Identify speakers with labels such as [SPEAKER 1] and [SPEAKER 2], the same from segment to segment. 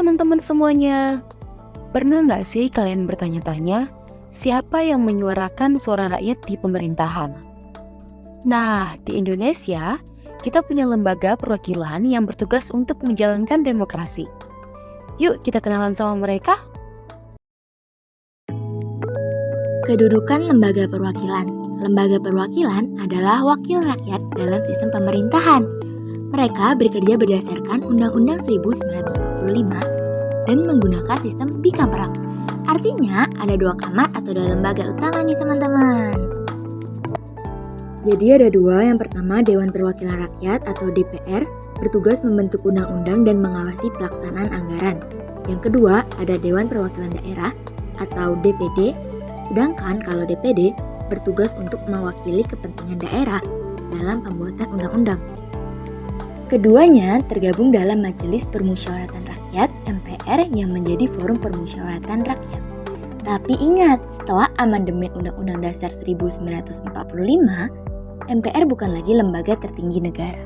[SPEAKER 1] teman-teman semuanya. Pernah nggak sih kalian bertanya-tanya, siapa yang menyuarakan suara rakyat di pemerintahan? Nah, di Indonesia, kita punya lembaga perwakilan yang bertugas untuk menjalankan demokrasi. Yuk kita kenalan sama mereka.
[SPEAKER 2] Kedudukan lembaga perwakilan. Lembaga perwakilan adalah wakil rakyat dalam sistem pemerintahan. Mereka bekerja berdasarkan Undang-Undang 1945 dan menggunakan sistem bicameral. Artinya ada 2 kamar atau 2 lembaga utama nih teman-teman. Jadi ada 2, yang pertama Dewan Perwakilan Rakyat atau DPR bertugas membentuk undang-undang dan mengawasi pelaksanaan anggaran. Yang kedua ada Dewan Perwakilan Daerah atau DPD. Sedangkan kalau DPD bertugas untuk mewakili kepentingan daerah dalam pembuatan undang-undang. Keduanya tergabung dalam Majelis Permusyawaratan Rakyat (MPR) yang menjadi forum permusyawaratan rakyat. Tapi ingat, setelah amandemen Undang-Undang Dasar 1945, MPR bukan lagi lembaga tertinggi negara.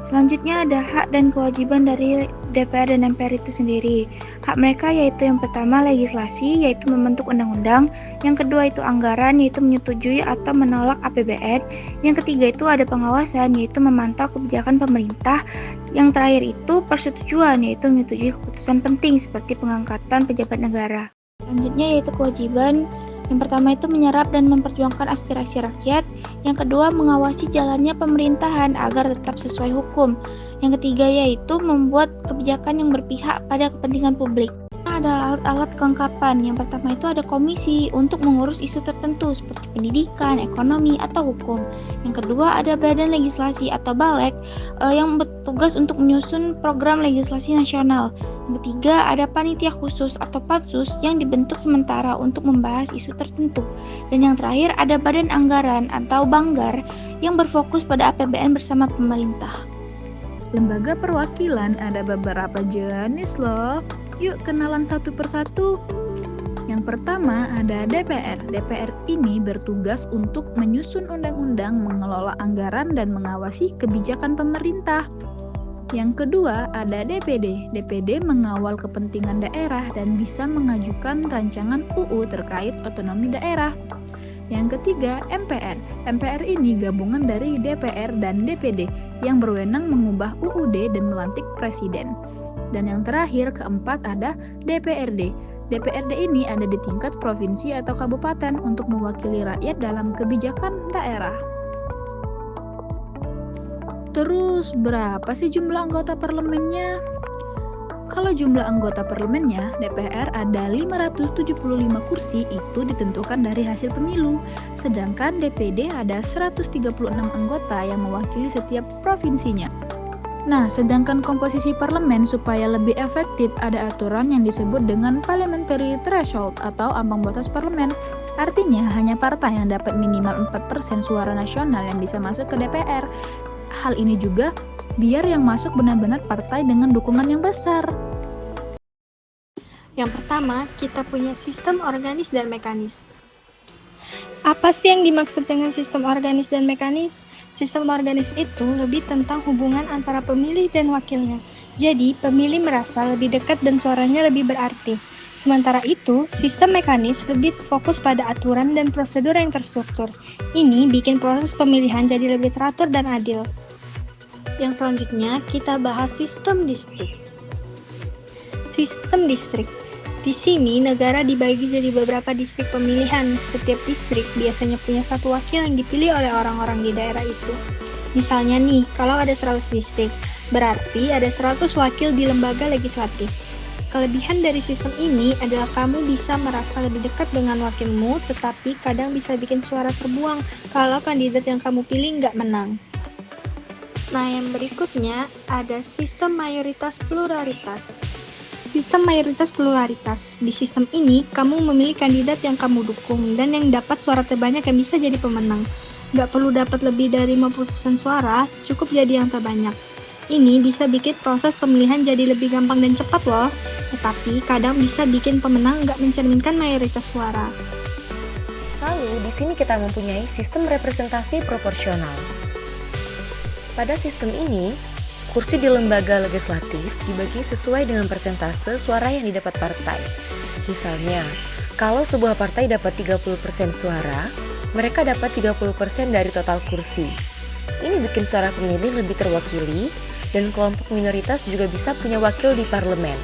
[SPEAKER 3] Selanjutnya ada hak dan kewajiban dari DPR dan MPR itu sendiri. Hak mereka yaitu yang pertama legislasi, yaitu membentuk undang-undang. Yang kedua itu anggaran, yaitu menyetujui atau menolak APBN. Yang ketiga itu ada pengawasan, yaitu memantau kebijakan pemerintah. Yang terakhir itu persetujuan, yaitu menyetujui keputusan penting seperti pengangkatan pejabat negara. Selanjutnya yaitu kewajiban. Yang pertama itu menyerap dan memperjuangkan aspirasi rakyat. Yang kedua, mengawasi jalannya pemerintahan agar tetap sesuai hukum. Yang ketiga yaitu membuat kebijakan yang berpihak pada kepentingan publik. Ada alat-alat kelengkapan. Yang pertama itu ada komisi untuk mengurus isu tertentu seperti pendidikan, ekonomi, atau hukum. Yang kedua ada badan legislasi atau balek yang bertugas untuk menyusun program legislasi nasional. Yang ketiga ada panitia khusus atau pansus yang dibentuk sementara untuk membahas isu tertentu. Dan yang terakhir ada badan anggaran atau banggar yang berfokus pada APBN bersama pemerintah.
[SPEAKER 4] Lembaga perwakilan ada beberapa jenis loh. Yuk kenalan satu persatu. Yang pertama ada DPR. DPR ini bertugas untuk menyusun undang-undang, mengelola anggaran, dan mengawasi kebijakan pemerintah. Yang kedua ada DPD. DPD mengawal kepentingan daerah dan bisa mengajukan rancangan UU terkait otonomi daerah. Yang ketiga, MPR. MPR ini gabungan dari DPR dan DPD yang berwenang mengubah UUD dan melantik presiden. Dan yang terakhir, keempat ada DPRD. DPRD ini ada di tingkat provinsi atau kabupaten untuk mewakili rakyat dalam kebijakan daerah. Terus, berapa sih jumlah anggota parlemennya? Kalau jumlah anggota parlemennya, DPR ada 575 kursi, itu ditentukan dari hasil pemilu. Sedangkan DPD ada 136 anggota yang mewakili setiap provinsinya. Nah, sedangkan komposisi parlemen supaya lebih efektif ada aturan yang disebut dengan parliamentary threshold atau ambang batas parlemen. Artinya, hanya partai yang dapat minimal 4% suara nasional yang bisa masuk ke DPR. Hal ini juga biar yang masuk benar-benar partai dengan dukungan yang besar.
[SPEAKER 5] Yang pertama, kita punya sistem organis dan mekanis. Apa sih yang dimaksud dengan sistem organis dan mekanis? Sistem organis itu lebih tentang hubungan antara pemilih dan wakilnya. Jadi, pemilih merasa lebih dekat dan suaranya lebih berarti. Sementara itu, sistem mekanis lebih fokus pada aturan dan prosedur yang terstruktur. Ini bikin proses pemilihan jadi lebih teratur dan adil. Yang selanjutnya, kita bahas sistem distrik. Sistem distrik. Di sini, negara dibagi jadi beberapa distrik pemilihan. Setiap distrik biasanya punya satu wakil yang dipilih oleh orang-orang di daerah itu. Misalnya nih, kalau ada 100 distrik, berarti ada 100 wakil di lembaga legislatif. Kelebihan dari sistem ini adalah kamu bisa merasa lebih dekat dengan wakilmu, tetapi kadang bisa bikin suara terbuang kalau kandidat yang kamu pilih nggak menang. Nah, yang berikutnya ada sistem mayoritas pluralitas. Sistem mayoritas pluralitas. Di sistem ini, kamu memilih kandidat yang kamu dukung dan yang dapat suara terbanyak yang bisa jadi pemenang. Nggak perlu dapat lebih dari 50% suara, cukup jadi yang terbanyak. Ini bisa bikin proses pemilihan jadi lebih gampang dan cepat loh, tetapi kadang bisa bikin pemenang nggak mencerminkan mayoritas suara.
[SPEAKER 6] Lalu, di sini kita mempunyai sistem representasi proporsional. Pada sistem ini, kursi di lembaga legislatif dibagi sesuai dengan persentase suara yang didapat partai. Misalnya, kalau sebuah partai dapat 30% suara, mereka dapat 30% dari total kursi. Ini bikin suara pemilih lebih terwakili, dan kelompok minoritas juga bisa punya wakil di parlemen.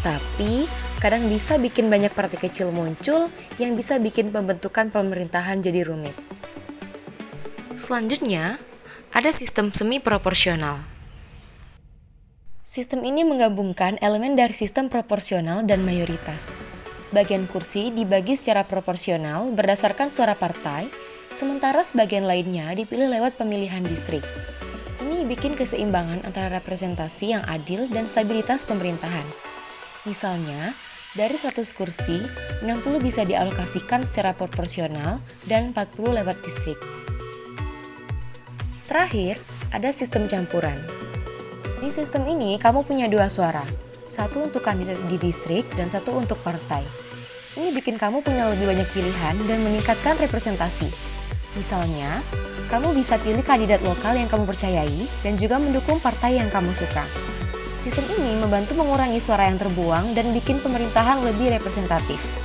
[SPEAKER 6] Tapi, kadang bisa bikin banyak partai kecil muncul yang bisa bikin pembentukan pemerintahan jadi rumit. Selanjutnya, ada sistem semi proporsional. Sistem ini menggabungkan elemen dari sistem proporsional dan mayoritas. Sebagian kursi dibagi secara proporsional berdasarkan suara partai, sementara sebagian lainnya dipilih lewat pemilihan distrik. Ini bikin keseimbangan antara representasi yang adil dan stabilitas pemerintahan. Misalnya, dari 100 kursi, 60 bisa dialokasikan secara proporsional dan 40 lewat distrik. Terakhir, ada sistem campuran. Di sistem ini, kamu punya 2 suara. Satu untuk kandidat di distrik dan satu untuk partai. Ini bikin kamu punya lebih banyak pilihan dan meningkatkan representasi. Misalnya, kamu bisa pilih kandidat lokal yang kamu percayai dan juga mendukung partai yang kamu suka. Sistem ini membantu mengurangi suara yang terbuang dan bikin pemerintahan lebih representatif.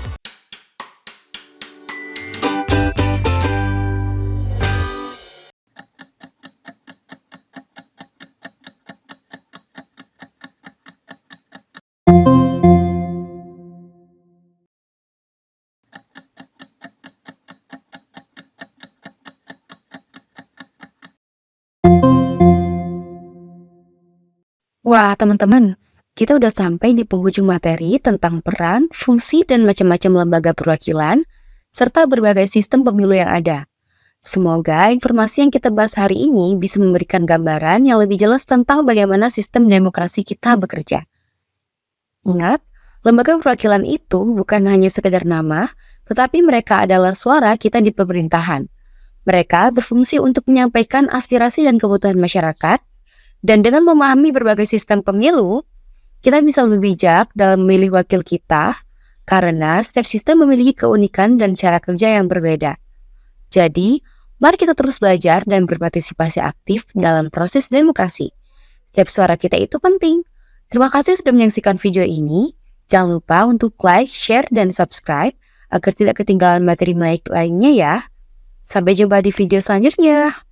[SPEAKER 1] Wah, teman-teman, kita udah sampai di penghujung materi tentang peran, fungsi, dan macam-macam lembaga perwakilan, serta berbagai sistem pemilu yang ada. Semoga informasi yang kita bahas hari ini bisa memberikan gambaran yang lebih jelas tentang bagaimana sistem demokrasi kita bekerja. Ingat, lembaga perwakilan itu bukan hanya sekedar nama, tetapi mereka adalah suara kita di pemerintahan. Mereka berfungsi untuk menyampaikan aspirasi dan kebutuhan masyarakat, dan dengan memahami berbagai sistem pemilu, kita bisa lebih bijak dalam memilih wakil kita, karena setiap sistem memiliki keunikan dan cara kerja yang berbeda. Jadi, mari kita terus belajar dan berpartisipasi aktif dalam proses demokrasi. Setiap suara kita itu penting. Terima kasih sudah menyaksikan video ini. Jangan lupa untuk like, share, dan subscribe agar tidak ketinggalan materi menarik lainnya ya. Sampai jumpa di video selanjutnya.